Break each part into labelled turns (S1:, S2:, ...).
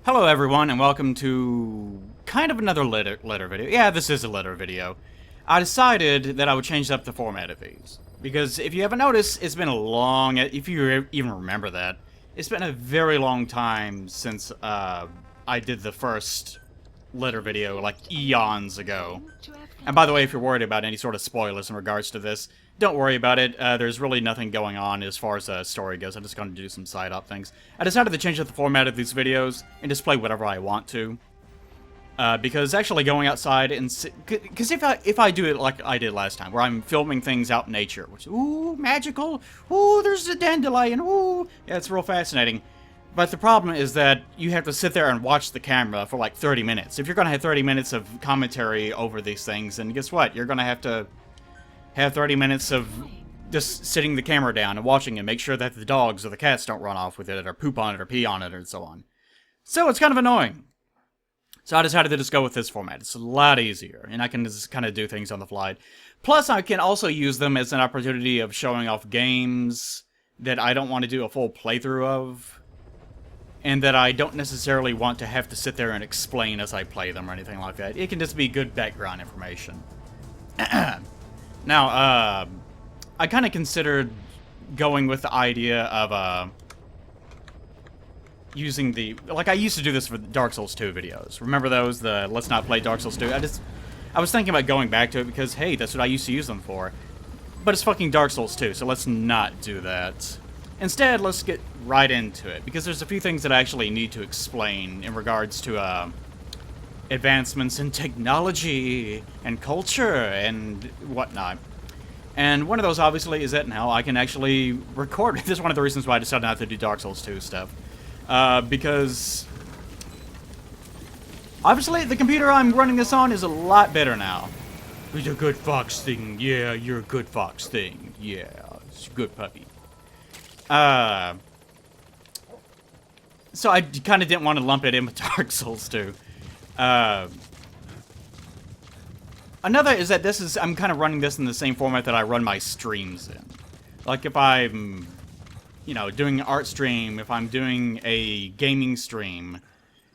S1: Hello everyone, and welcome to kind of another letter video. Yeah, this is a letter video. I decided that I would change up the format of these. Because if you haven't noticed, it's been a long, if you even remember that, it's been a very long time since I did the first letter video, like eons ago. And by the way, if you're worried about any sort of spoilers in regards to this, don't worry about it. There's really nothing going on as far as the story goes. I'm just going to do some side-up things. I decided to change up the format of these videos and just play whatever I want to. Because actually going outside and... Because if I do it like I did last time, where I'm filming things out in nature, which, ooh, magical, ooh, there's a dandelion, ooh, yeah, it's real fascinating. But the problem is that you have to sit there and watch the camera for like 30 minutes. If you're going to have 30 minutes of commentary over these things, then guess what? You're going to have 30 minutes of just sitting the camera down and watching it, make sure that the dogs or the cats don't run off with it or poop on it or pee on it and so on. So it's kind of annoying. So I decided to just go with this format. It's a lot easier, and I can just kind of do things on the fly. Plus, I can also use them as an opportunity of showing off games that I don't want to do a full playthrough of, and that I don't necessarily want to have to sit there and explain as I play them or anything like that. It can just be good background information. Now, I kind of considered going with the idea of, using the... Like, I used to do this for Dark Souls 2 videos. Remember those? The Let's Not Play Dark Souls 2? I was thinking about going back to it because, hey, that's what I used to use them for. But it's fucking Dark Souls 2, so let's not do that. Instead, let's get right into it, because there's a few things that I actually need to explain in regards to, advancements in technology and culture and whatnot. And one of those, obviously, is that now I can actually record. This is one of the reasons why I decided not to do Dark Souls 2 stuff. Because... obviously, the computer I'm running this on is a lot better now. It's a good fox thing. Yeah, you're a good fox thing. Yeah, it's a good puppy. So I kind of didn't want to lump it in with Dark Souls 2. Another is that I'm kind of running this in the same format that I run my streams in. Like if I'm, you know, doing an art stream, if I'm doing a gaming stream,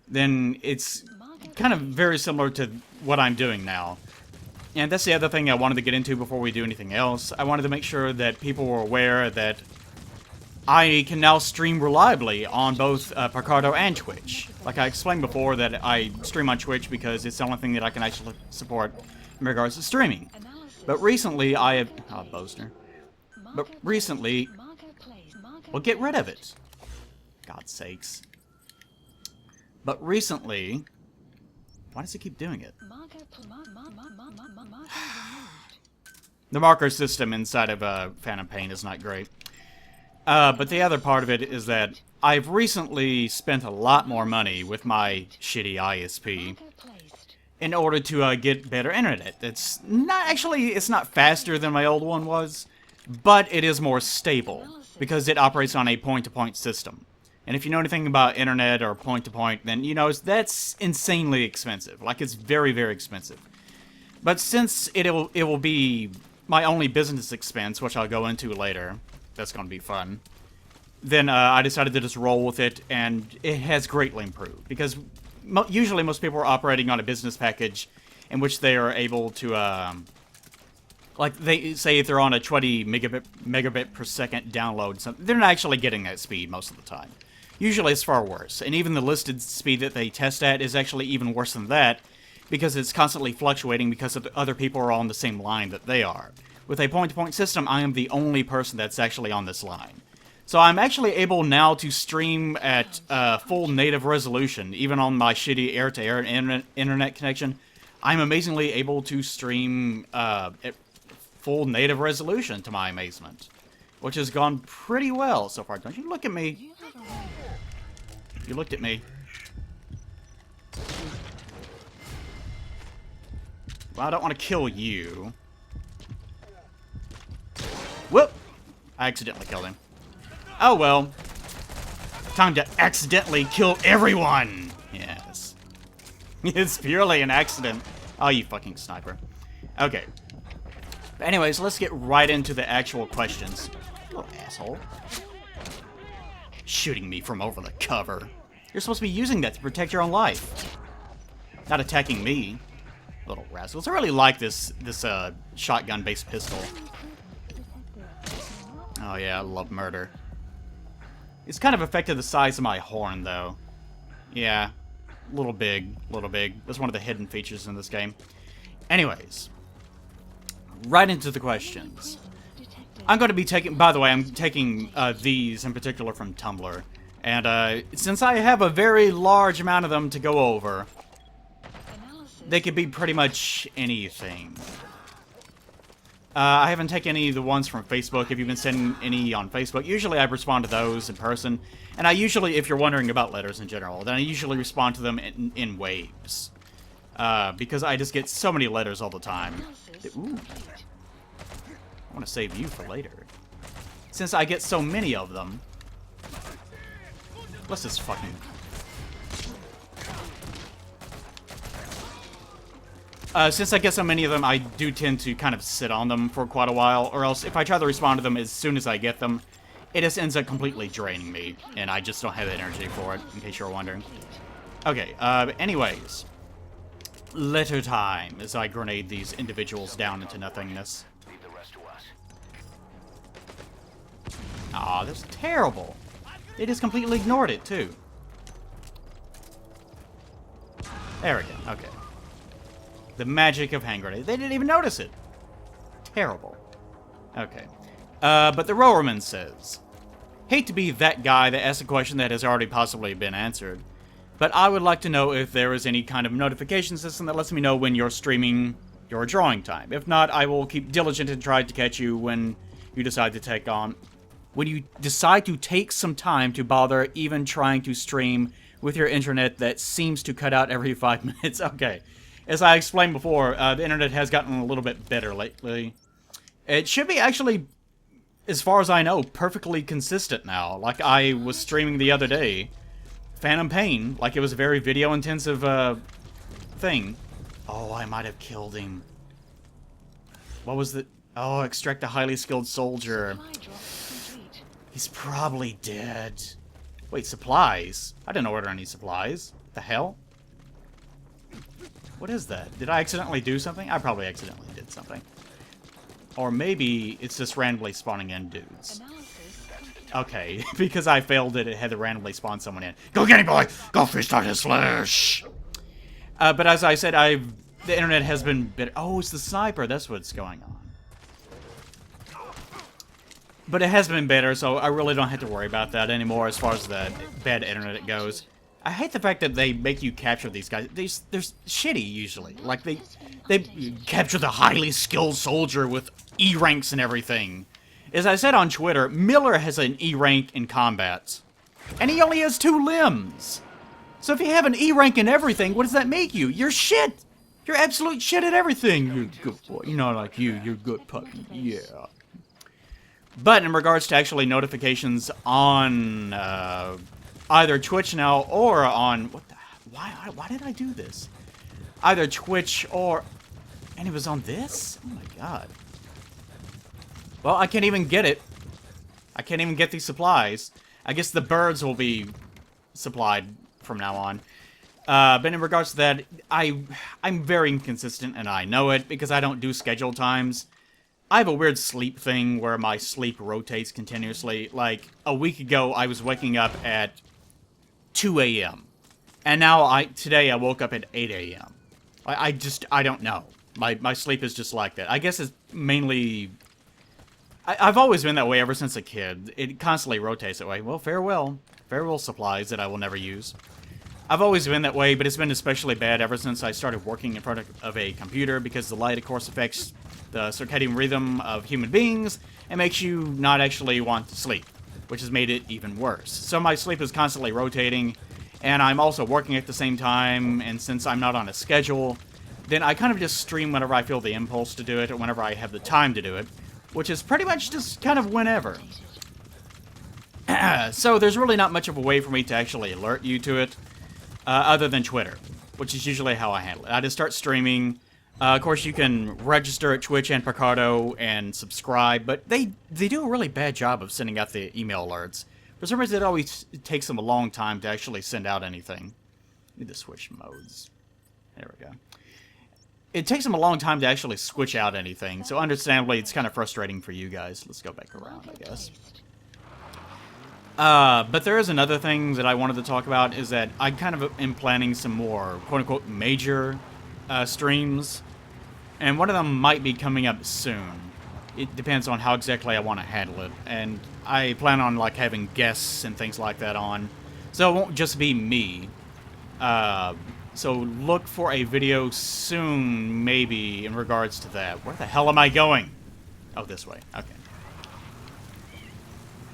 S1: then it's kind of very similar to what I'm doing now. And that's the other thing I wanted to get into before we do anything else. I wanted to make sure that people were aware that I can now stream reliably on both Picarto and Twitch. Like I explained before, that I stream on Twitch because it's the only thing that I can actually support in regards to streaming. But recently I have... oh, Boaster. But recently... well, get rid of it. God's sakes. But recently... why does it keep doing it? The marker system inside of Phantom Pain is not great. But the other part of it is that I've recently spent a lot more money with my shitty ISP in order to get better internet. It's not faster than my old one was, but it is more stable because it operates on a point-to-point system. And if you know anything about internet or point-to-point, then you know that's insanely expensive. Like, it's very, very expensive. But since it will be my only business expense, which I'll go into later, that's going to be fun, then I decided to just roll with it, and it has greatly improved. Because usually most people are operating on a business package in which they are able to, like, they say if they're on a 20 megabit per second download, they're not actually getting that speed most of the time. Usually it's far worse, and even the listed speed that they test at is actually even worse than that, because it's constantly fluctuating because other people are on the same line that they are. With a point-to-point system, I am the only person that's actually on this line. So I'm actually able now to stream at full native resolution, even on my shitty air-to-air internet connection. I'm amazingly able to stream at full native resolution, to my amazement, which has gone pretty well so far. Don't you look at me. You looked at me. Well, I don't want to kill you. Whoop! I accidentally killed him. Oh well. Time to accidentally kill everyone! Yes. It's purely an accident. Oh, you fucking sniper. Okay. But anyways, let's get right into the actual questions. You little asshole. Shooting me from over the cover. You're supposed to be using that to protect your own life. Not attacking me. Little rascals. I really like this shotgun-based pistol. Oh yeah, I love murder. It's kind of affected the size of my horn, though. Yeah. Little big. That's one of the hidden features in this game. Anyways. Right into the questions. I'm going to be taking... By the way, I'm taking these in particular from Tumblr. And since I have a very large amount of them to go over, they could be pretty much anything. I haven't taken any of the ones from Facebook. If you've been sending any on Facebook, usually I respond to those in person. And I usually, if you're wondering about letters in general, then I usually respond to them in waves. Because I just get so many letters all the time. Ooh. I want to save you for later. Since I get so many of them, let's just fucking... since I get so many of them, I do tend to kind of sit on them for quite a while, or else if I try to respond to them as soon as I get them, it just ends up completely draining me, and I just don't have the energy for it, in case you're wondering. Okay, anyways. Letter time, as I grenade these individuals down into nothingness. Aw, that's terrible. They just completely ignored it, too. There we go, okay. The magic of hand grenade. They didn't even notice it. Terrible. Okay. But the Rowerman says, hate to be that guy that asks a question that has already possibly been answered, but I would like to know if there is any kind of notification system that lets me know when you're streaming your drawing time. If not, I will keep diligent and try to catch you when you decide to take on... When you decide to take some time to bother even trying to stream with your internet that seems to cut out every 5 minutes. Okay. As I explained before, the internet has gotten a little bit better lately. It should be actually, as far as I know, perfectly consistent now. Like I was streaming the other day, Phantom Pain, like it was a very video-intensive thing. Oh, I might have killed him. What was the... Oh, extract a highly skilled soldier. He's probably dead. Wait, supplies? I didn't order any supplies. The hell? What is that? Did I accidentally do something? I probably accidentally did something. Or maybe it's just randomly spawning in dudes. Okay, because I failed it had to randomly spawn someone in. Go get him, boy! Go feast on his flesh! But as I said, the internet has been better. Oh, it's the sniper. That's what's going on. But it has been better, so I really don't have to worry about that anymore as far as the bad internet goes. I hate the fact that they make you capture these guys. They're shitty, usually. Like, they capture the highly skilled soldier with E ranks and everything. As I said on Twitter, Miller has an E rank in combat. And he only has 2 limbs. So if you have an E rank in everything, what does that make you? You're shit! You're absolute shit at everything! You're a good boy. You know, like you're a good puppy. Yeah. But in regards to actually notifications on either Twitch now or on... What the... Why did I do this? Either Twitch or... And it was on this? Oh my god. Well, I can't even get it. I can't even get these supplies. I guess the birds will be supplied from now on. But in regards to that, I'm very inconsistent, and I know it, because I don't do scheduled times. I have a weird sleep thing where my sleep rotates continuously. Like, a week ago, I was waking up at 2 a.m. And now, today I woke up at 8 a.m. I don't know. My sleep is just like that. I guess it's mainly... I've always been that way ever since a kid. It constantly rotates that way. Well, farewell. Farewell supplies that I will never use. I've always been that way, but it's been especially bad ever since I started working in front of a computer, because the light, of course, affects the circadian rhythm of human beings and makes you not actually want to sleep, which has made it even worse. So my sleep is constantly rotating, and I'm also working at the same time, and since I'm not on a schedule, then I kind of just stream whenever I feel the impulse to do it, or whenever I have the time to do it, which is pretty much just kind of whenever. So there's really not much of a way for me to actually alert you to it, other than Twitter, which is usually how I handle it. I just start streaming. Of course, you can register at Twitch and Picardo and subscribe, but they do a really bad job of sending out the email alerts. For some reason, it always takes them a long time to actually send out anything. Need to switch modes. There we go. It takes them a long time to actually switch out anything, so understandably, it's kind of frustrating for you guys. Let's go back around, I guess. But there is another thing that I wanted to talk about, is that I kind of am planning some more, quote-unquote, major streams, and one of them might be coming up soon. It depends on how exactly I want to handle it, and I plan on, like, having guests and things like that on, so it won't just be me. So look for a video soon, maybe, in regards to that. Where the hell am I going? Oh, this way. Okay.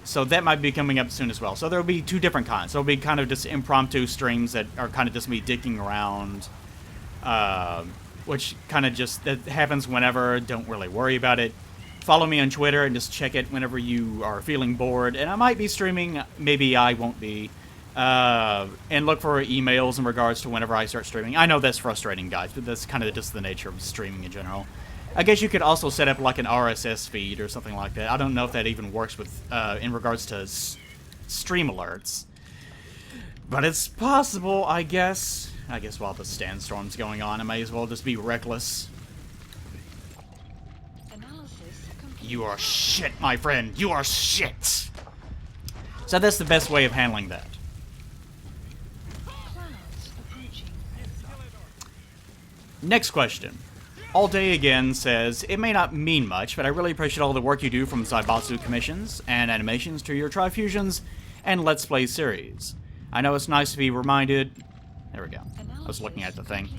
S1: So that might be coming up soon as well. So there'll be two different kinds. There'll be kind of just impromptu streams that are kind of just me dicking around, which kind of just, that happens whenever. Don't really worry about it. Follow me on Twitter and just check it whenever you are feeling bored. And I might be streaming, maybe I won't be. And look for emails in regards to whenever I start streaming. I know that's frustrating, guys, but that's kind of just the nature of streaming in general. I guess you could also set up like an RSS feed or something like that. I don't know if that even works with in regards to stream alerts, but it's possible, I guess. I guess while the sandstorm's going on, I may as well just be reckless. You are shit, my friend. You are shit. So that's the best way of handling that. Next question. All Day Again says, it may not mean much, but I really appreciate all the work you do from Zaibatsu commissions and animations to your Trifusions and Let's Play series. I know it's nice to be reminded... There we go. I was looking at the thing.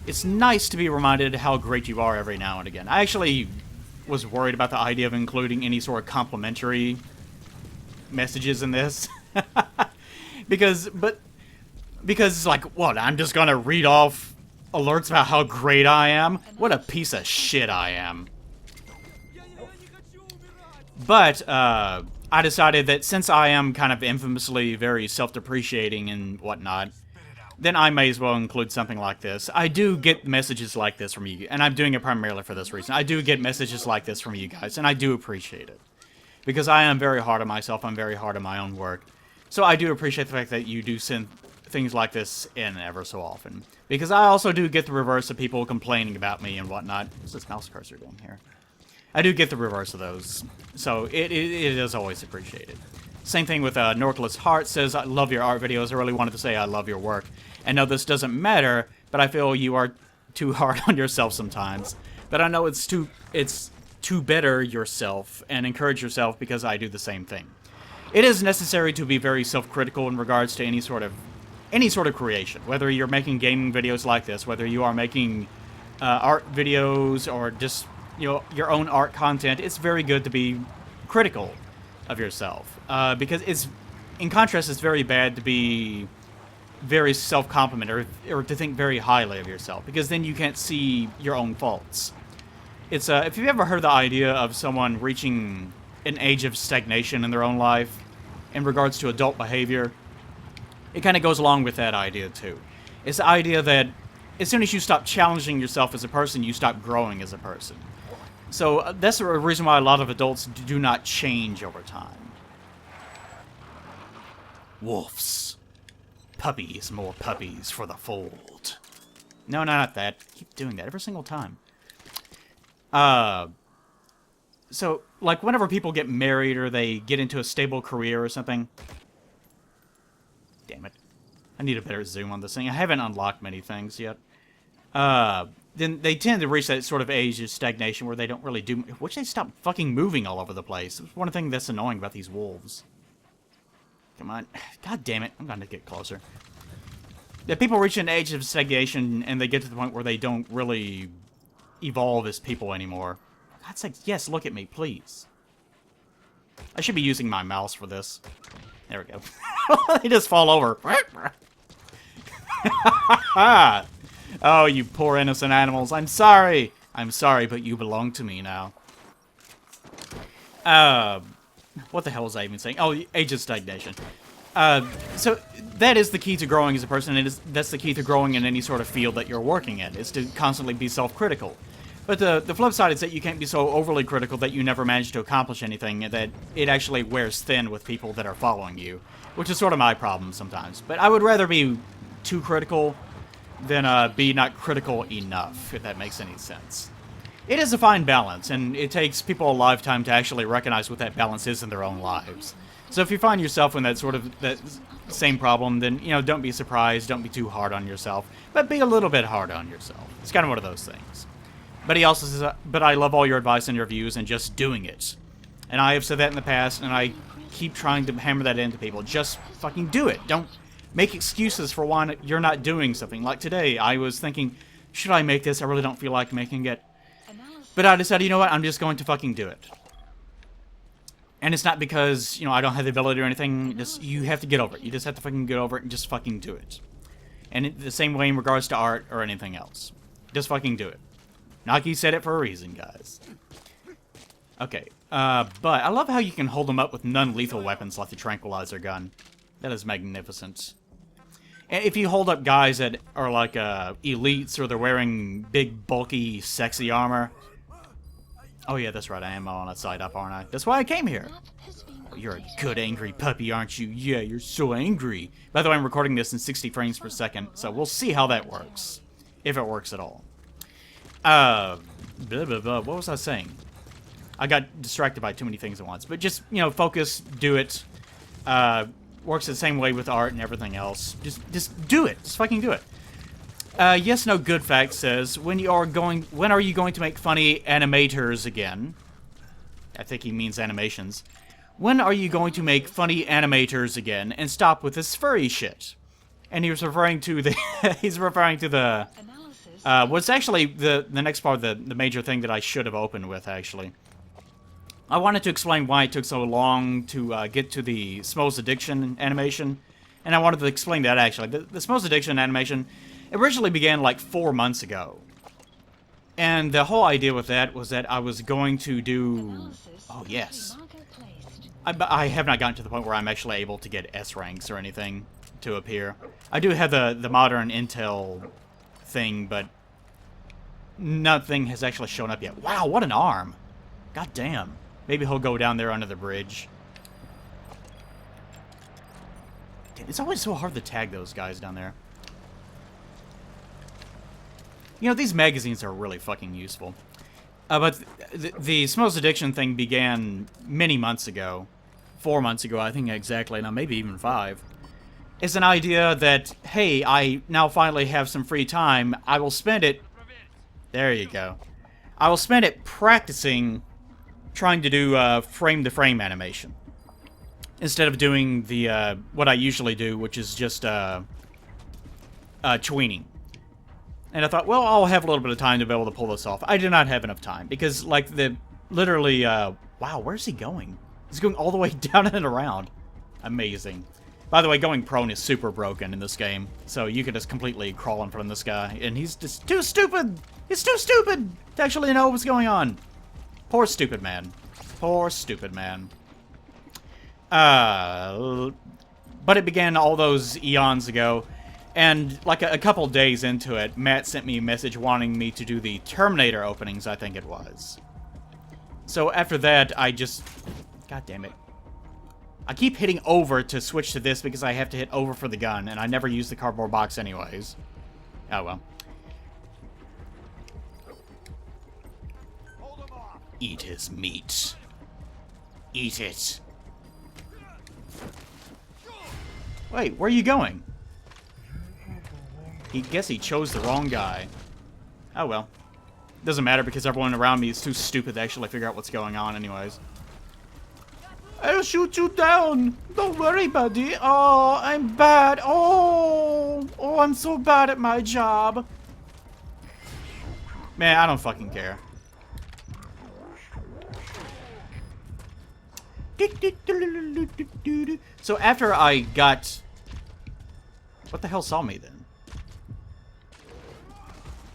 S1: It's nice to be reminded how great you are every now and again. I actually was worried about the idea of including any sort of complimentary messages in this. Because it's like, what, I'm just gonna read off alerts about how great I am? What a piece of shit I am. But, I decided that since I am kind of infamously very self-depreciating and whatnot, then I may as well include something like this. I do get messages like this from you, and I'm doing it primarily for this reason. I do get messages like this from you guys, and I do appreciate it. Because I am very hard on myself, I'm very hard on my own work. So I do appreciate the fact that you do send things like this in ever so often. Because I also do get the reverse of people complaining about me and whatnot. What's this mouse cursor doing here? I do get the reverse of those. So it is always appreciated. Same thing with Norcless Heart says, I love your art videos. I really wanted to say I love your work. And no, this doesn't matter, but I feel you are too hard on yourself sometimes. But I know it's to better yourself and encourage yourself because I do the same thing. It is necessary to be very self-critical in regards to any sort of creation. Whether you're making gaming videos like this, whether you are making art videos or just, you know, your own art content, it's very good to be critical of yourself. Because it's, in contrast, it's very bad to be very self-complimentary or to think very highly of yourself, because then you can't see your own faults. It's if you've ever heard the idea of someone reaching an age of stagnation in their own life in regards to adult behavior, it kind of goes along with that idea too. It's the idea that as soon as you stop challenging yourself as a person, you stop growing as a person. So that's the reason why a lot of adults do not change over time. Wolves. Puppies, more puppies for the fold. No, not that. Keep doing that every single time. So, like, whenever people get married or they get into a stable career or something... Damn it. I need a better zoom on this thing. I haven't unlocked many things yet. Then they tend to reach that sort of age of stagnation where they don't really do... Which they stop fucking moving all over the place. It's one thing that's annoying about these wolves. Come on. God damn it. I'm gonna get closer. Yeah, people reach an age of stagnation and they get to the point where they don't really evolve as people anymore. God's sake, yes, look at me, please. I should be using my mouse for this. There we go. They just fall over. Oh, you poor innocent animals. I'm sorry. I'm sorry, but you belong to me now. What the hell was I even saying? Oh, age of stagnation. So that is the key to growing as a person, and that's the key to growing in any sort of field that you're working in, is to constantly be self-critical. But the flip side is that you can't be so overly critical that you never manage to accomplish anything, and that it actually wears thin with people that are following you, which is sort of my problem sometimes. But I would rather be too critical than be not critical enough, if that makes any sense. It is a fine balance, and it takes people a lifetime to actually recognize what that balance is in their own lives. So if you find yourself in that same problem, then, you know, don't be surprised, don't be too hard on yourself, but be a little bit hard on yourself. It's kind of one of those things. But he also says, but I love all your advice and your views and just doing it. And I have said that in the past, and I keep trying to hammer that into people. Just fucking do it. Don't make excuses for why you're not doing something. Like today, I was thinking, should I make this? I really don't feel like making it. But I decided, you know what, I'm just going to fucking do it. And it's not because, you know, I don't have the ability or anything. Just, you have to get over it. You just have to fucking get over it and just fucking do it. And the same way in regards to art or anything else. Just fucking do it. Naki said it for a reason, guys. Okay, but I love how you can hold them up with non-lethal weapons like the tranquilizer gun. That is magnificent. And if you hold up guys that are like elites or they're wearing big, bulky, sexy armor. Oh yeah, that's right, I am on a side up, aren't I? That's why I came here. Oh, you're a good angry puppy, aren't you? Yeah, you're so angry. By the way, I'm recording this in 60 frames per second, so we'll see how that works. If it works at all. What was I saying? I got distracted by too many things at once. But just, you know, focus, do it. Works the same way with art and everything else. Just do it. Just fucking do it. Yes, no good fact says, when are you going to make funny animators again? I think he means animations. When are you going to make funny animators again and stop with this furry shit? And he was referring to the what's actually the next part of the major thing that I should have opened with, actually. I wanted to explain why it took so long to get to the Smo's Addiction animation. And I wanted to explain that, actually. The Smo's Addiction animation originally began like 4 months ago. And the whole idea with that was that I was going to do... Oh, yes. I have not gotten to the point where I'm actually able to get S ranks or anything to appear. I do have the modern Intel thing, but nothing has actually shown up yet. Wow, what an arm. God damn. Maybe he'll go down there under the bridge. Damn, it's always so hard to tag those guys down there. You know, these magazines are really fucking useful. But the Smo's Addiction thing began many months ago. 4 months ago, I think exactly. Now, maybe even 5. It's an idea that, hey, I now finally have some free time. I will spend it... There you go. I will spend it practicing trying to do frame-to-frame animation. Instead of doing the what I usually do, which is just tweening. And I thought, well, I'll have a little bit of time to be able to pull this off. I did not have enough time, because, like, literally, wow, where's he going? He's going all the way down and around. Amazing. By the way, going prone is super broken in this game, so you can just completely crawl in front of this guy, and he's just too stupid! He's too stupid to actually know what's going on. Poor stupid man. Poor stupid man. But it began all those eons ago, and like a couple days into it, Matt sent me a message wanting me to do the Terminator openings, I think it was. So after that, I just... God damn it. I keep hitting over to switch to this because I have to hit over for the gun, and I never use the cardboard box anyways. Oh well. Eat his meat. Eat it. Wait, where are you going? Guess he chose the wrong guy. Oh well. Doesn't matter because everyone around me is too stupid to actually figure out what's going on anyways. I'll shoot you down. Don't worry, buddy. Oh, I'm bad. Oh, I'm so bad at my job. Man, I don't fucking care. So after I got... What the hell saw me then?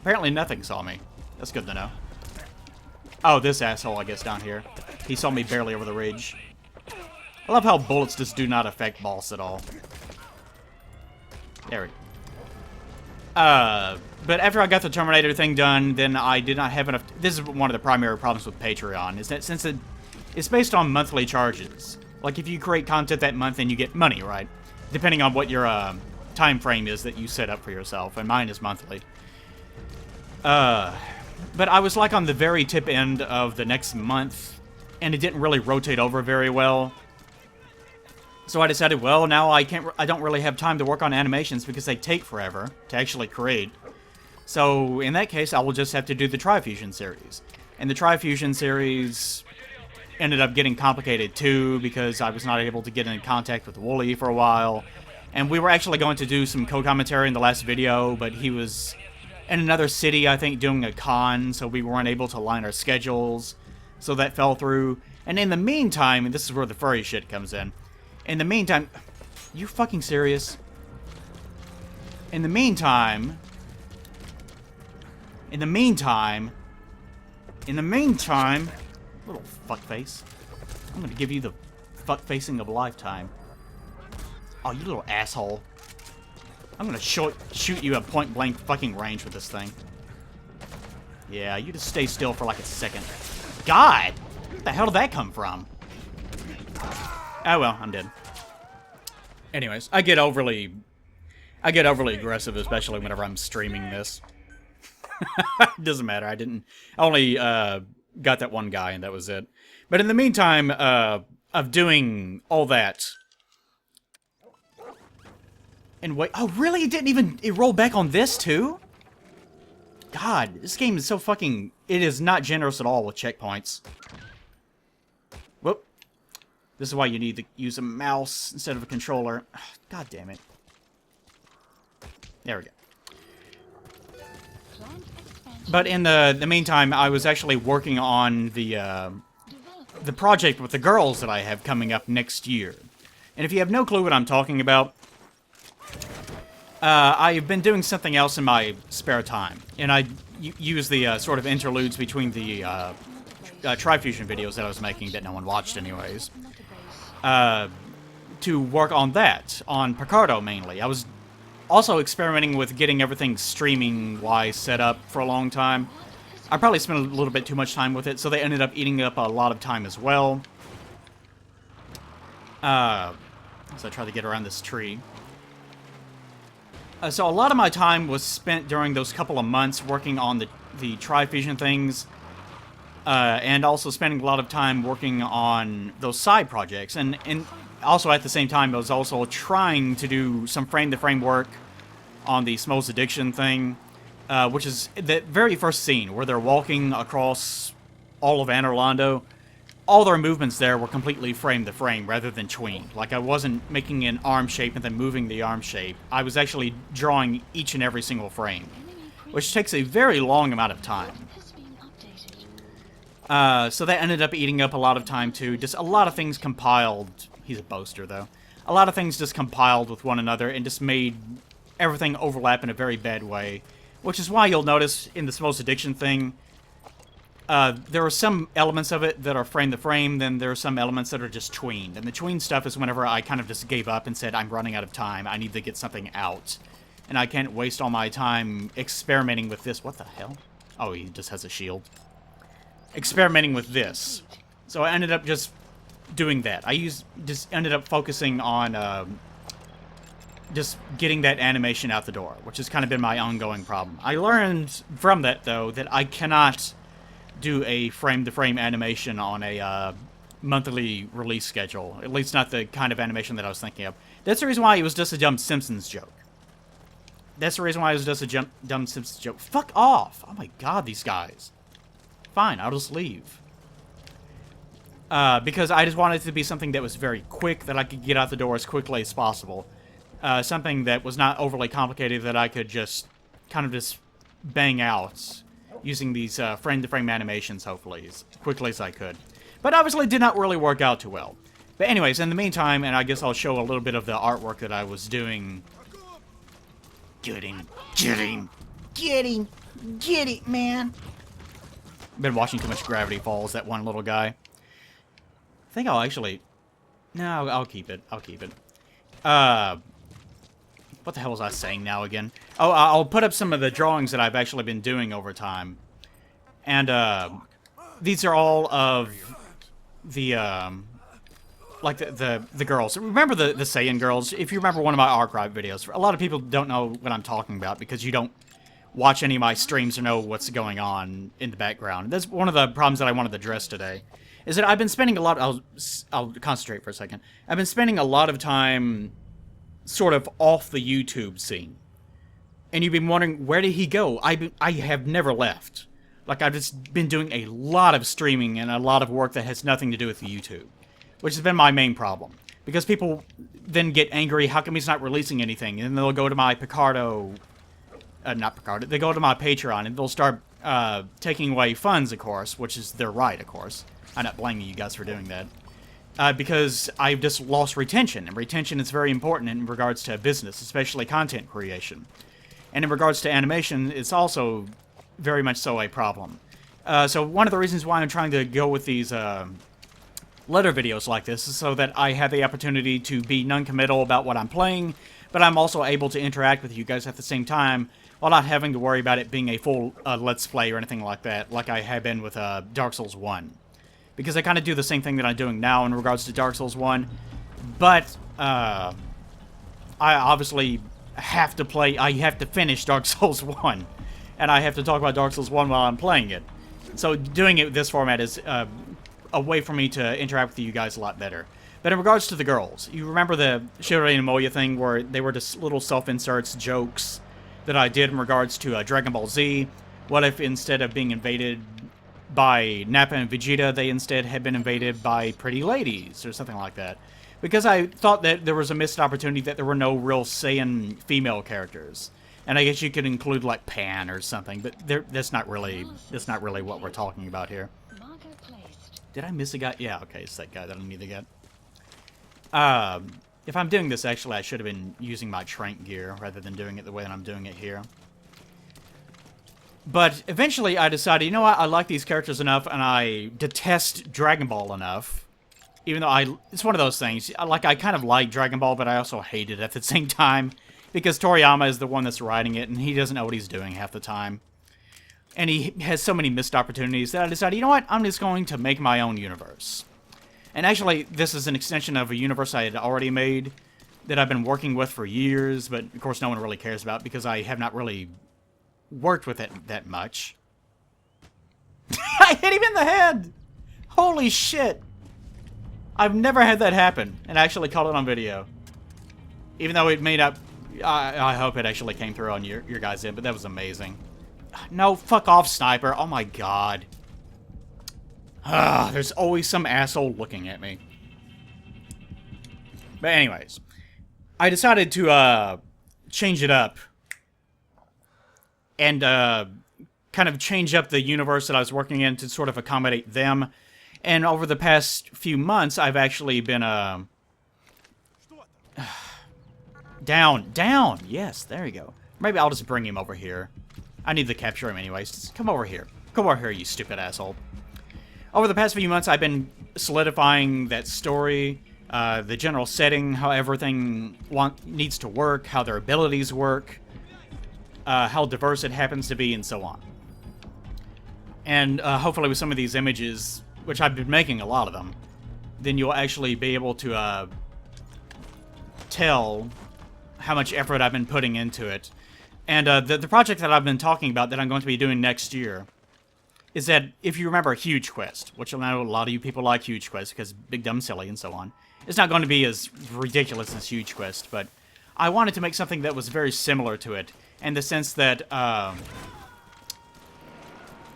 S1: Apparently nothing saw me. That's good to know. Oh, this asshole, I guess, down here. He saw me barely over the ridge. I love how bullets just do not affect boss at all. There we go. But after I got the Terminator thing done, then I did not have enough... This is one of the primary problems with Patreon, is that since it's based on monthly charges. Like, if you create content that month, then you get money, right? Depending on what your time frame is that you set up for yourself, and mine is monthly. But I was, like, on the very tip end of the next month, and it didn't really rotate over very well. So I decided, well, now I don't really have time to work on animations because they take forever to actually create. So in that case, I will just have to do the Trifusion series. And the Trifusion series ended up getting complicated too because I was not able to get in contact with Wooly for a while. And we were actually going to do some co-commentary in the last video, but he was in another city, I think, doing a con, so we weren't able to align our schedules. So that fell through. And in the meantime, and this is where the furry shit comes in. In the meantime, you fucking serious? In the meantime, little fuckface, I'm gonna give you the fuckfacing of a lifetime. Oh, you little asshole. I'm gonna shoot you at point blank fucking range with this thing. Yeah, you just stay still for like a second. God! Where the hell did that come from? Oh well, I'm dead. Anyways, I get overly aggressive, especially whenever I'm streaming this. Doesn't matter. I only got that one guy, and that was it. But in the meantime, of doing all that, and wait, oh really? It rolled back on this too? God, this game is so fucking. It is not generous at all with checkpoints. Whoop. This is why you need to use a mouse instead of a controller. God damn it. There we go. But in the meantime, I was actually working on the project with the girls that I have coming up next year. And if you have no clue what I'm talking about, I've been doing something else in my spare time. And I use the sort of interludes between the Trifusion videos that I was making that no one watched anyways. To work on that, on Picardo mainly. I was also experimenting with getting everything streaming-wise set up for a long time. I probably spent a little bit too much time with it, so they ended up eating up a lot of time as well. So I tried to get around this tree. So a lot of my time was spent during those couple of months working on the Trifusion things, and also spending a lot of time working on those side projects. And also at the same time, I was also trying to do some frame-to-frame work on the Smo's Addiction thing, which is the very first scene where they're walking across all of Anor Londo. All their movements there were completely frame-to-frame rather than tweened. Like, I wasn't making an arm shape and then moving the arm shape. I was actually drawing each and every single frame, which takes a very long amount of time. So that ended up eating up a lot of time too. Just a lot of things compiled. He's a boaster though. A lot of things just compiled with one another and just made everything overlap in a very bad way. Which is why you'll notice in the Smo's Addiction thing, there are some elements of it that are frame to frame, then there are some elements that are just tweened. And the tween stuff is whenever I kind of just gave up and said, I'm running out of time, I need to get something out. And I can't waste all my time experimenting with this. What the hell? Oh, he just has a shield. Experimenting with this. So I ended up just doing that. Just ended up focusing on just getting that animation out the door, which has kind of been my ongoing problem. I learned from that, though, that I cannot do a frame-to-frame animation on a monthly release schedule. At least not the kind of animation that I was thinking of. That's the reason why it was just a dumb Simpsons joke. That's the reason why it was just a dumb Simpsons joke. Fuck off! Oh my god, these guys. Fine, I'll just leave. Because I just wanted it to be something that was very quick, that I could get out the door as quickly as possible. Something that was not overly complicated, that I could just kind of just bang out using these frame-to-frame animations, hopefully, as quickly as I could. But obviously did not really work out too well. But anyways, in the meantime, and I guess I'll show a little bit of the artwork that I was doing. Get him! Get him! Get him! Get it, man! Been watching too much Gravity Falls, that one little guy. I think I'll actually... No, I'll keep it. I'll keep it. What the hell was I saying now again? Oh, I'll put up some of the drawings that I've actually been doing over time. And, these are all of the, like the girls. Remember the Saiyan girls? If you remember one of my archive videos, a lot of people don't know what I'm talking about because you don't watch any of my streams or know what's going on in the background. That's one of the problems that I wanted to address today. Is that I've been spending a lot... I'll concentrate for a second. I've been spending a lot of time sort of off the YouTube scene. And you've been wondering, where did he go? I have never left. Like, I've just been doing a lot of streaming and a lot of work that has nothing to do with the YouTube. Which has been my main problem. Because people then get angry, how come he's not releasing anything? And they'll go to my Picardo... not Picardo, they go to my Patreon and they'll start taking away funds, of course, which is their right, of course. I'm not blaming you guys for doing that. Because I've just lost retention, and retention is very important in regards to business, especially content creation. And in regards to animation, it's also very much so a problem. So one of the reasons why I'm trying to go with these letter videos like this is so that I have the opportunity to be non-committal about what I'm playing, but I'm also able to interact with you guys at the same time while not having to worry about it being a full Let's Play or anything like that, like I have been with Dark Souls 1. Because I kind of do the same thing that I'm doing now in regards to Dark Souls 1, but I obviously have to play, I have to finish Dark Souls 1, and I have to talk about Dark Souls 1 while I'm playing it. So doing it with this format is a way for me to interact with you guys a lot better. But in regards to the girls, you remember the Shirai and Moya thing where they were just little self-inserts, jokes that I did in regards to Dragon Ball Z? What if instead of being invaded by Nappa and Vegeta, they instead had been invaded by pretty ladies, or something like that? Because I thought that there was a missed opportunity that there were no real Saiyan female characters. And I guess you could include, like, Pan or something, but that's not really what we're talking about here. Did I miss a guy? Yeah, okay, it's that guy that I need to get. If I'm doing this, actually, I should have been using my Trank gear rather than doing it the way that I'm doing it here. But eventually I decided, you know what, I like these characters enough, and I detest Dragon Ball enough. Even though it's one of those things, I kind of like Dragon Ball, but I also hate it at the same time. Because Toriyama is the one that's writing it, and he doesn't know what he's doing half the time. And he has so many missed opportunities that I decided, you know what, I'm just going to make my own universe. And actually, this is an extension of a universe I had already made that I've been working with for years, but of course no one really cares about because I have not really worked with it that much. I hit him in the head! Holy shit! I've never had that happen, and actually caught it on video. Even though it may not... I hope it actually came through on your guys' end, but that was amazing. No, fuck off, sniper. Oh my god. There's always some asshole looking at me. But anyways, I decided to change it up and kind of change up the universe that I was working in to sort of accommodate them. And over the past few months, I've actually been down. Yes, there you go. Maybe I'll just bring him over here. I need to capture him anyways. Just come over here. Come over here, you stupid asshole. Over the past few months, I've been solidifying that story, the general setting, how everything needs to work, how their abilities work, how diverse it happens to be, and so on. And hopefully with some of these images, which I've been making a lot of them, then you'll actually be able to tell how much effort I've been putting into it. And the project that I've been talking about that I'm going to be doing next year is that, if you remember Huge Quest, which I know a lot of you people like Huge Quest because Big Dumb Silly and so on, it's not going to be as ridiculous as Huge Quest, but I wanted to make something that was very similar to it, in the sense that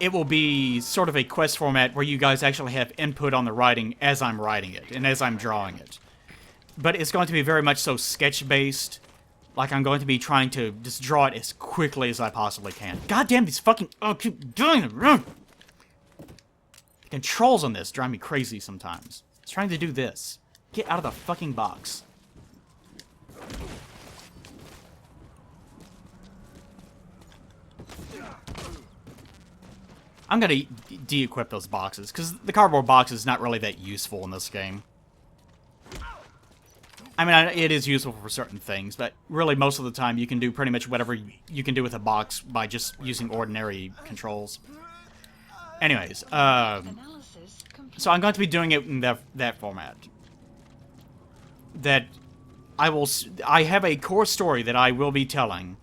S1: it will be sort of a quest format where you guys actually have input on the writing as I'm writing it, and as I'm drawing it. But it's going to be very much so sketch-based. Like, I'm going to be trying to just draw it as quickly as I possibly can. God damn, these fucking... Oh, keep doing it! The controls on this drive me crazy sometimes. It's trying to do this. Get out of the fucking box. I'm gonna de-equip those boxes, because the cardboard box is not really that useful in this game. I mean, it is useful for certain things, but really most of the time you can do pretty much whatever you can do with a box by just using ordinary controls. Anyways, so I'm going to be doing it in that format. That I have a core story that I will be telling,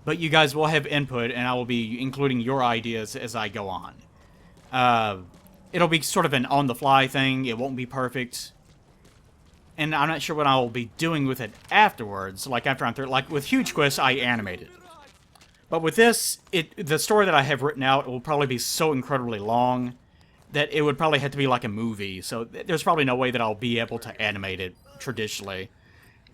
S1: but you guys will have input, and I will be including your ideas as I go on. It'll be sort of an on-the-fly thing. It won't be perfect. And I'm not sure what I'll be doing with it afterwards. Like, after I'm through. Like, with Huge Quest, I animated. But with this, the story that I have written out will probably be so incredibly long that it would probably have to be like a movie. So there's probably no way that I'll be able to animate it traditionally.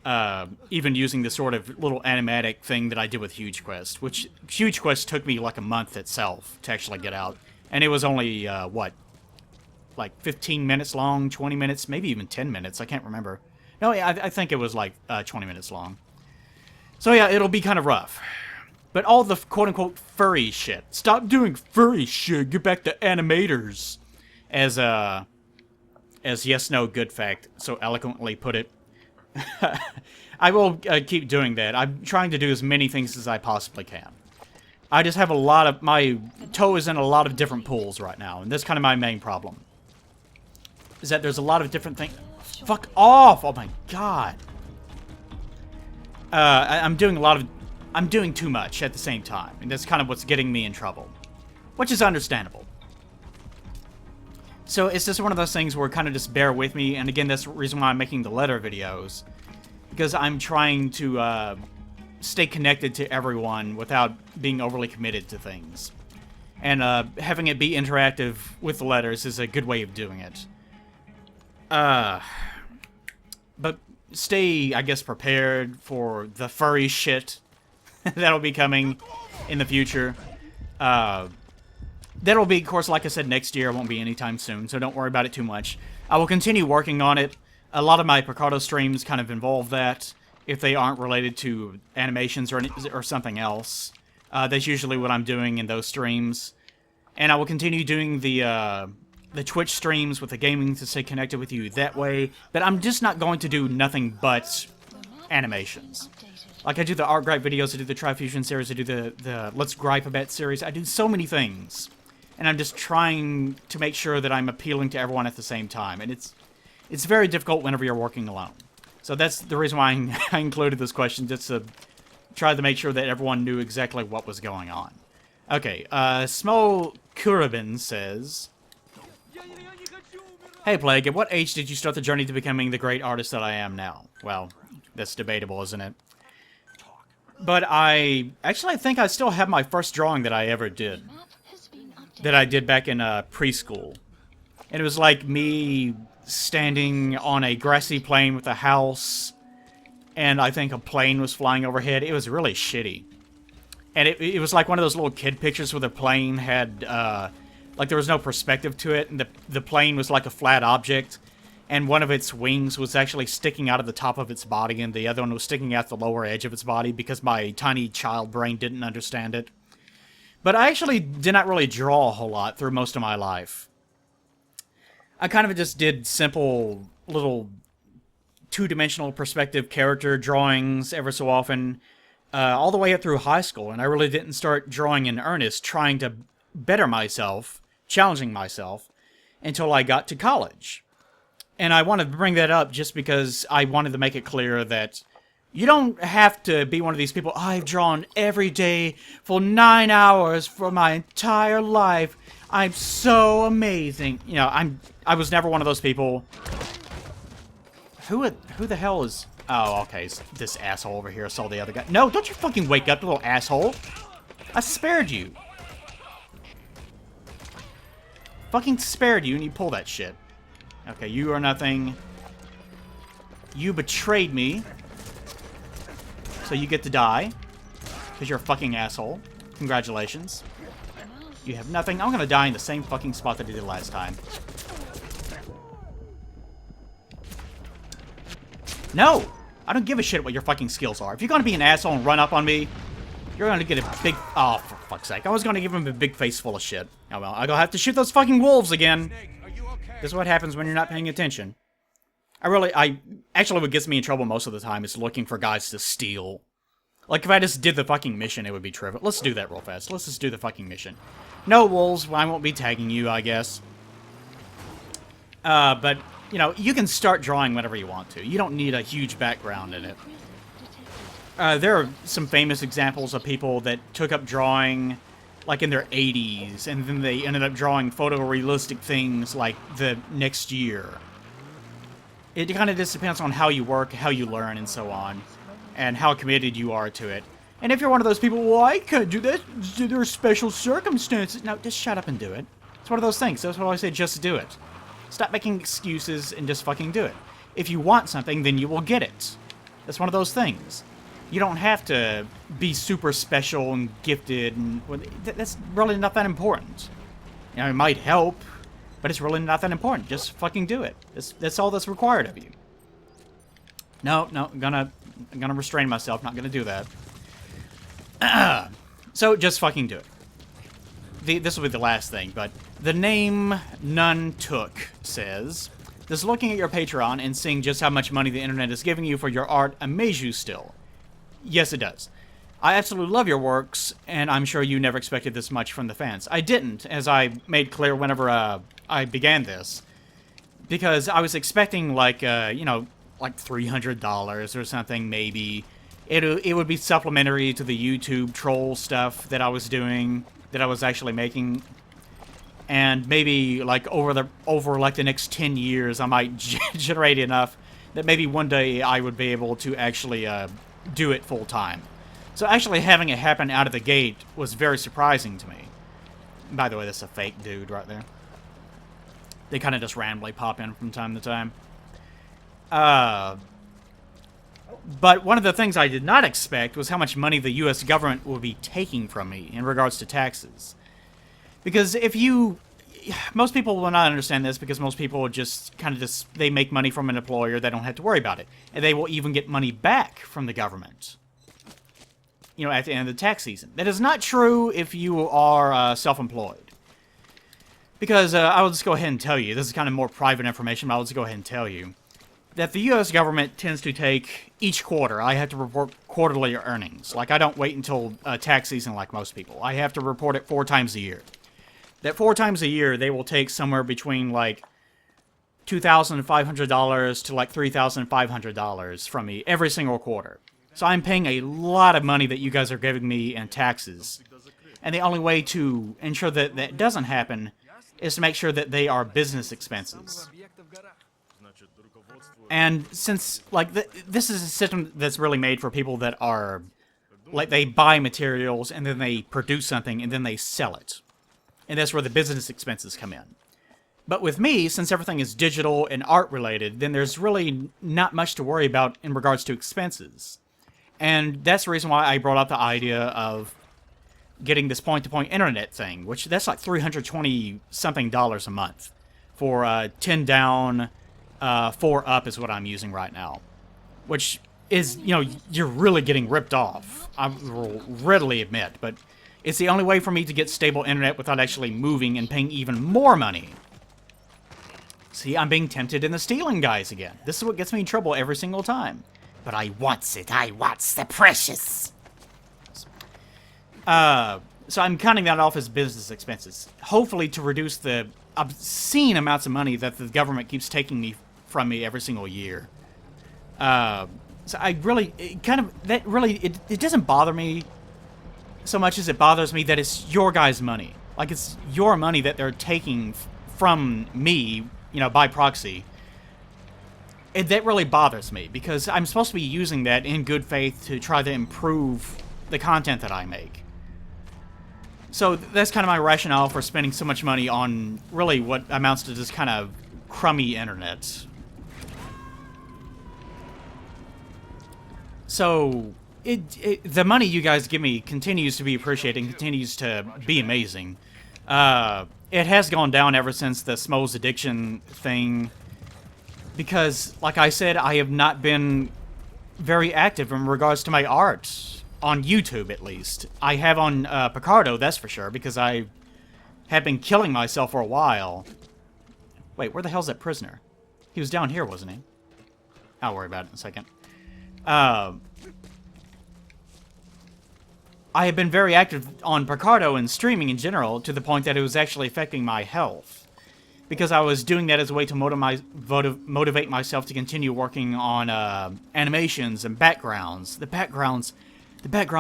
S1: Even using the sort of little animatic thing that I did with Huge Quest. Which, Huge Quest took me like a month itself to actually get out. And it was only, what? Like 15 minutes long, 20 minutes, maybe even 10 minutes. I can't remember. No, yeah, I think it was like 20 minutes long. So yeah, it'll be kind of rough. But all the quote-unquote furry shit. Stop doing furry shit. Get back to animators. As Yes No Good Fact so eloquently put it. I will keep doing that. I'm trying to do as many things as I possibly can. I just have a lot of... My toe is in a lot of different pools right now. And that's kind of my main problem. Is that there's a lot of different things... Fuck off! Oh my god. I'm doing a lot of... I'm doing too much at the same time. And that's kind of what's getting me in trouble. Which is understandable. So it's just one of those things where kind of just bear with me. And again, that's the reason why I'm making the letter videos. Because I'm trying to stay connected to everyone without being overly committed to things. And having it be interactive with the letters is a good way of doing it. But stay, I guess, prepared for the furry shit that'll be coming in the future. That'll be, of course, like I said, next year. It won't be anytime soon, so don't worry about it too much. I will continue working on it. A lot of my Picardo streams kind of involve that, if they aren't related to animations or something else. That's usually what I'm doing in those streams. And I will continue doing the Twitch streams with the gaming to stay connected with you that way. But I'm just not going to do nothing but animations. Like, I do the Art Gripe videos, I do the Trifusion series, I do the Let's Gripe a Bit series. I do so many things. And I'm just trying to make sure that I'm appealing to everyone at the same time. And it's very difficult whenever you're working alone. So that's the reason why I included this question, just to try to make sure that everyone knew exactly what was going on. Okay, Smo Kurabin says... Hey, Plague, at what age did you start the journey to becoming the great artist that I am now? Well, that's debatable, isn't it? But I think I still have my first drawing that I ever did. That I did back in preschool. And it was like me standing on a grassy plain with a house, and I think a plane was flying overhead. It was really shitty. And it was like one of those little kid pictures where the plane had, like there was no perspective to it, and the plane was like a flat object, and one of its wings was actually sticking out of the top of its body, and the other one was sticking out the lower edge of its body because my tiny child brain didn't understand it. But I actually did not really draw a whole lot through most of my life. I kind of just did simple little two-dimensional perspective character drawings ever so often, all the way up through high school, and I really didn't start drawing in earnest, trying to better myself, challenging myself, until I got to college. And I wanted to bring that up just because I wanted to make it clear that you don't have to be one of these people, I've drawn every day for 9 hours for my entire life. I'm so amazing. You know, I was never one of those people. Who the hell is... Oh, okay, this asshole over here saw the other guy. No, don't you fucking wake up, you little asshole. I spared you. Fucking spared you, and you pull that shit. Okay, you are nothing. You betrayed me. So you get to die. Because you're a fucking asshole. Congratulations. You have nothing. I'm gonna die in the same fucking spot that I did last time. No! I don't give a shit what your fucking skills are. If you're gonna be an asshole and run up on me, you're gonna get a big... Oh, for fuck's sake. I was gonna give him a big face full of shit. Oh well, I'm gonna have to shoot those fucking wolves again. This is what happens when you're not paying attention. Actually, what gets me in trouble most of the time is looking for guys to steal. Like, if I just did the fucking mission, it would be trivial. Let's do that real fast. Let's just do the fucking mission. No, Wolves, I won't be tagging you, I guess. But, you know, you can start drawing whenever you want to. You don't need a huge background in it. There are some famous examples of people that took up drawing, like, in their 80s, and then they ended up drawing photorealistic things, like, the next year. It kind of just depends on how you work, how you learn, and so on, and how committed you are to it. And if you're one of those people, well, I can't do that, there are special circumstances. No, just shut up and do it. It's one of those things. That's why I say just do it. Stop making excuses and just fucking do it. If you want something, then you will get it. That's one of those things. You don't have to be super special and gifted, and that's really not that important. You know, it might help, but it's really not that important. Just fucking do it. That's all that's required of you. No, I'm gonna restrain myself. Not gonna do that. So just fucking do it. This will be the last thing, but the name None Took says, does looking at your Patreon and seeing just how much money the internet is giving you for your art amaze you still? Yes, it does. I absolutely love your works, and I'm sure you never expected this much from the fans. I didn't, as I made clear whenever I began this, because I was expecting, like, you know, like $300 or something, maybe. It would be supplementary to the YouTube troll stuff that I was doing, that I was actually making. And maybe, like, over like the next 10 years, I might generate enough that maybe one day I would be able to actually do it full time. So actually having it happen out of the gate was very surprising to me. By the way, that's a fake dude right there. They kind of just randomly pop in from time to time. But one of the things I did not expect was how much money the U.S. government will be taking from me in regards to taxes. Because most people will not understand this, because most people just they make money from an employer, they don't have to worry about it. And they will even get money back from the government, you know, at the end of the tax season. That is not true if you are self-employed. Because I will just go ahead and tell you, this is kind of more private information, but I'll just go ahead and tell you, that the U.S. government tends to take each quarter. I have to report quarterly earnings. Like, I don't wait until tax season like most people. I have to report it 4 times a year. That 4 times a year, they will take somewhere between, like, $2,500 to, like, $3,500 from me every single quarter. So I'm paying a lot of money that you guys are giving me in taxes. And the only way to ensure that that doesn't happen is to make sure that they are business expenses. And since, like, this is a system that's really made for people that are, like, they buy materials and then they produce something and then they sell it. And that's where the business expenses come in. But with me, since everything is digital and art related, then there's really not much to worry about in regards to expenses. And that's the reason why I brought up the idea of getting this point-to-point internet thing, which that's like $320-something a month for 10 down, 4 up is what I'm using right now. Which is, you know, you're really getting ripped off. I will readily admit, but it's the only way for me to get stable internet without actually moving and paying even more money. See, I'm being tempted into stealing guys again. This is what gets me in trouble every single time. But I wants it. I wants the precious. So I'm counting that off as business expenses. Hopefully to reduce the obscene amounts of money that the government keeps taking from me every single year. So I really, it doesn't bother me so much as it bothers me that it's your guys' money. Like, it's your money that they're taking from me, you know, by proxy. That really bothers me, because I'm supposed to be using that in good faith to try to improve the content that I make. So that's kind of my rationale for spending so much money on really what amounts to just kind of crummy internet. So the money you guys give me continues to be appreciated and continues to be amazing. It has gone down ever since the Smo's addiction thing, because, like I said, I have not been very active in regards to my art, on YouTube at least. I have on Picardo, that's for sure, because I have been killing myself for a while. Wait, where the hell's that prisoner? He was down here, wasn't he? I'll worry about it in a second. I have been very active on Picardo and streaming in general, to the point that it was actually affecting my health. Because I was doing that as a way to motivate myself to continue working on animations and backgrounds. The background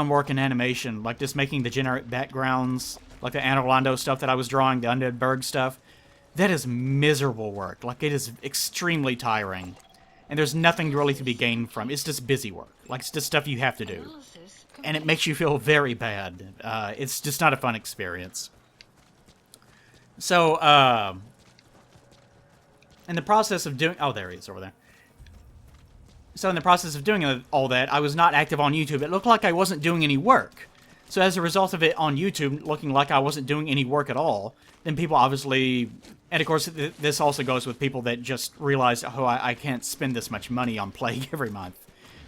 S1: work in animation, like just making the generic backgrounds, like the Anne Orlando stuff that I was drawing, the Undead Berg stuff, that is miserable work. Like, it is extremely tiring. And there's nothing really to be gained from. It's just busy work. Like, it's just stuff you have to do. And it makes you feel very bad. It's just not a fun experience. So, in the process of doing... Oh, there he is, over there. So in the process of doing all that, I was not active on YouTube. It looked like I wasn't doing any work. So as a result of it on YouTube looking like I wasn't doing any work at all, then people obviously... And of course, this also goes with people that just realize, oh, I can't spend this much money on Plague every month.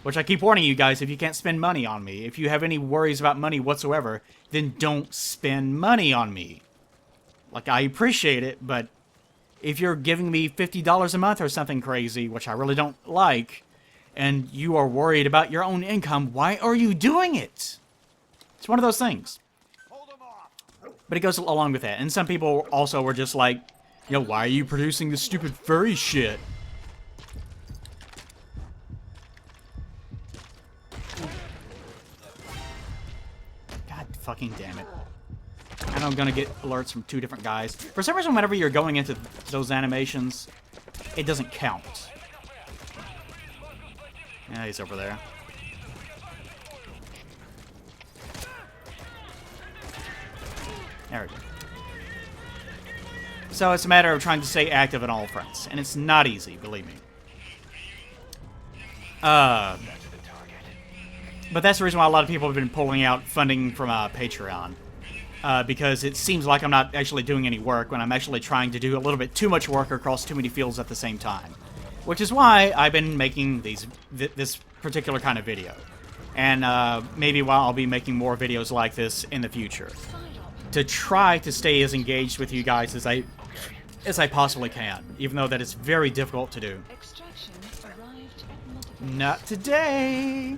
S1: Which I keep warning you guys, if you can't spend money on me, if you have any worries about money whatsoever, then don't spend money on me. Like, I appreciate it, but if you're giving me $50 a month or something crazy, which I really don't like, and you are worried about your own income, why are you doing it? It's one of those things. But it goes along with that. And some people also were just like, you know, why are you producing this stupid furry shit? God fucking damn it. And I'm gonna get alerts from 2 different guys. For some reason, whenever you're going into those animations, it doesn't count. Yeah, he's over there. There we go. So it's a matter of trying to stay active on all fronts. And it's not easy, believe me. But that's the reason why a lot of people have been pulling out funding from Patreon. Because it seems like I'm not actually doing any work when I'm actually trying to do a little bit too much work across too many fields at the same time. Which is why I've been making this particular kind of video. And maybe while I'll be making more videos like this in the future. To try to stay as engaged with you guys as I possibly can. Even though that is very difficult to do. Not today!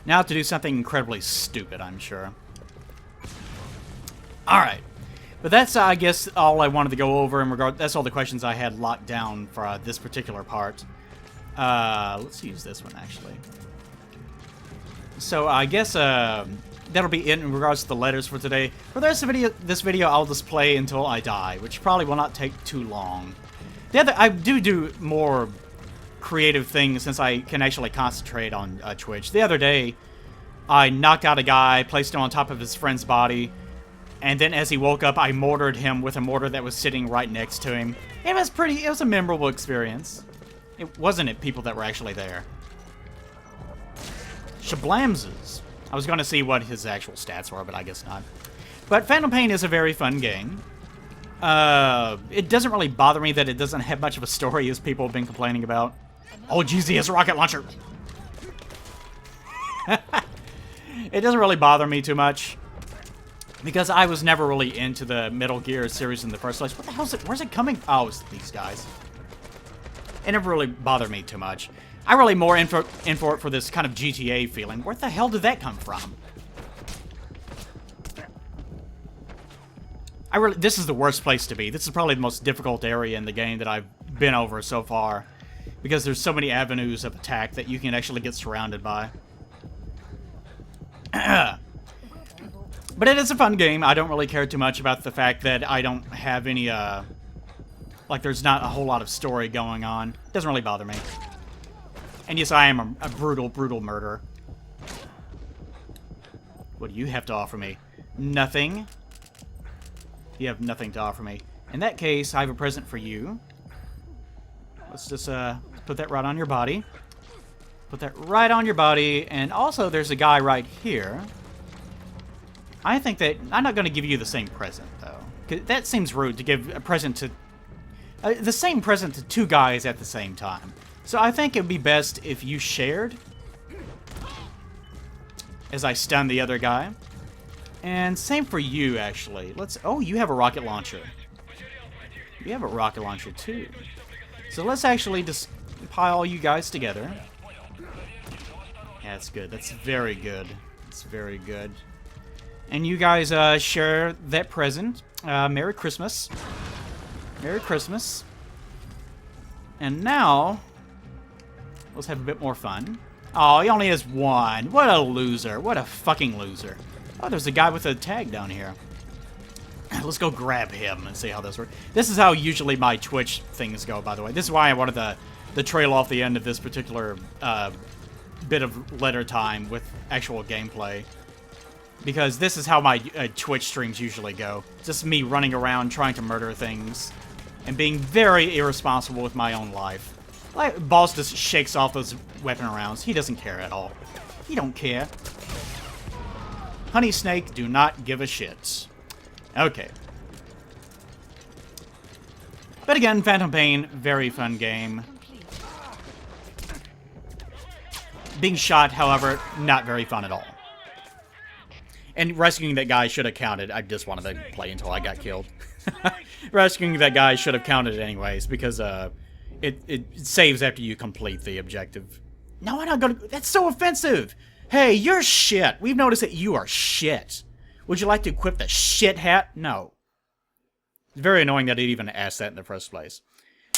S1: Now to do something incredibly stupid, I'm sure. Alright. But that's, I guess, all I wanted to go over in regard... That's all the questions I had locked down for this particular part. Let's use this one, actually. So, I guess, that'll be it in regards to the letters for today. For the rest of this video, I'll just play until I die, which probably will not take too long. I do more creative things since I can actually concentrate on Twitch. The other day, I knocked out a guy, placed him on top of his friend's body, and then as he woke up, I mortared him with a mortar that was sitting right next to him. It was a memorable experience. It wasn't people that were actually there. Shablamses. I was going to see what his actual stats were, but I guess not. But Phantom Pain is a very fun game. It doesn't really bother me that it doesn't have much of a story as people have been complaining about. Oh, jeez, he has a rocket launcher! It doesn't really bother me too much. Because I was never really into the Metal Gear series in the first place. What the hell is it? Where's it coming? Oh, it's these guys. It never really bothered me too much. I really more in for it for this kind of GTA feeling. Where the hell did that come from? This is the worst place to be. This is probably the most difficult area in the game that I've been over so far. Because there's so many avenues of attack that you can actually get surrounded by. But it is a fun game. I don't really care too much about the fact that I don't have any, like there's not a whole lot of story going on. It doesn't really bother me. And yes, I am a brutal, brutal murderer. What do you have to offer me? Nothing. You have nothing to offer me. In that case, I have a present for you. Let's just, put that right on your body. Put that right on your body. And also, there's a guy right here. I think that... I'm not going to give you the same present, though. 'Cause that seems rude to give a present to... the same present to 2 guys at the same time. So I think it would be best if you shared. As I stun the other guy. And same for you, actually. Oh, you have a rocket launcher. You have a rocket launcher, too. So let's actually just pile you guys together. Yeah, that's good. That's very good. It's very good. And you guys share that present. Merry Christmas. Merry Christmas. And now, let's have a bit more fun. Oh, he only has one. What a loser. What a fucking loser. Oh, there's a guy with a tag down here. Let's go grab him and see how this works. This is how usually my Twitch things go, by the way. This is why I wanted the trail off the end of this particular bit of letter time with actual gameplay. Because this is how my Twitch streams usually go. Just me running around trying to murder things. And being very irresponsible with my own life. Like, Boss just shakes off those weapon rounds. He doesn't care at all. He don't care. Honey Snake do not give a shit. Okay. But again, Phantom Pain, very fun game. Being shot, however, not very fun at all. And rescuing that guy should have counted. I just wanted to play until I got killed. Rescuing that guy should have counted anyways, because it saves after you complete the objective. No, I'm not gonna... That's so offensive! Hey, you're shit! We've noticed that you are shit. Would you like to equip the shit hat? No. It's very annoying that it even asked that in the first place.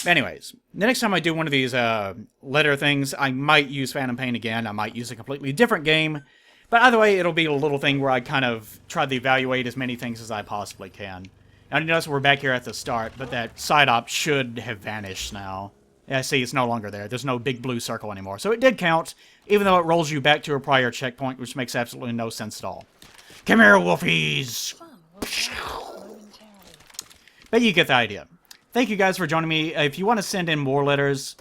S1: Anyways, the next time I do one of these letter things, I might use Phantom Pain again. I might use a completely different game. But either way, it'll be a little thing where I kind of try to evaluate as many things as I possibly can. Now, you notice we're back here at the start, but that side op should have vanished now. Yeah, see, it's no longer there. There's no big blue circle anymore. So it did count, even though it rolls you back to a prior checkpoint, which makes absolutely no sense at all. Come here, wolfies! But you get the idea. Thank you guys for joining me. If you want to send in more letters,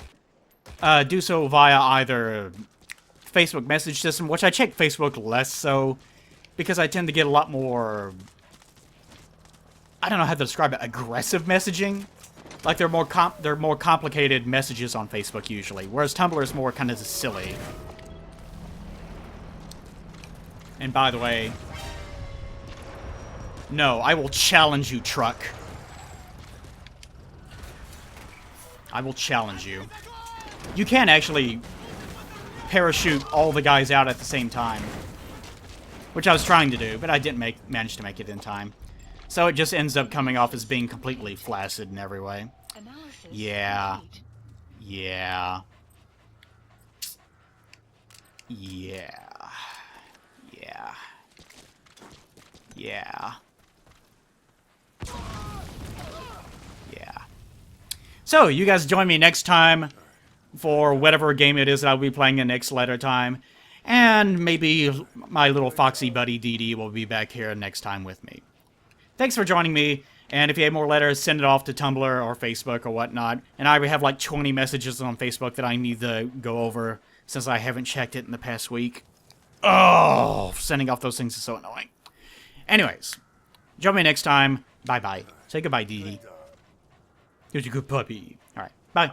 S1: do so via either Facebook message system, which I check Facebook less so, because I tend to get a lot more... I don't know how to describe it, aggressive messaging. Like, they're more complicated messages on Facebook usually, whereas Tumblr is more kind of silly. And by the way, no, I will challenge you, truck. I will challenge you. You can actually parachute all the guys out at the same time, which I was trying to do, but I didn't manage to make it in time. So it just ends up coming off as being completely flaccid in every way. Yeah. Yeah. Yeah. Yeah. Yeah. Yeah. So, you guys join me next time for whatever game it is that I'll be playing in next letter time. And maybe my little foxy buddy DD will be back here next time with me. Thanks for joining me, and if you have more letters, send it off to Tumblr or Facebook or whatnot. And I have like 20 messages on Facebook that I need to go over since I haven't checked it in the past week. Oh, sending off those things is so annoying. Anyways, join me next time. Bye-bye. Say goodbye, Dee Dee. You're a good puppy. Alright, bye.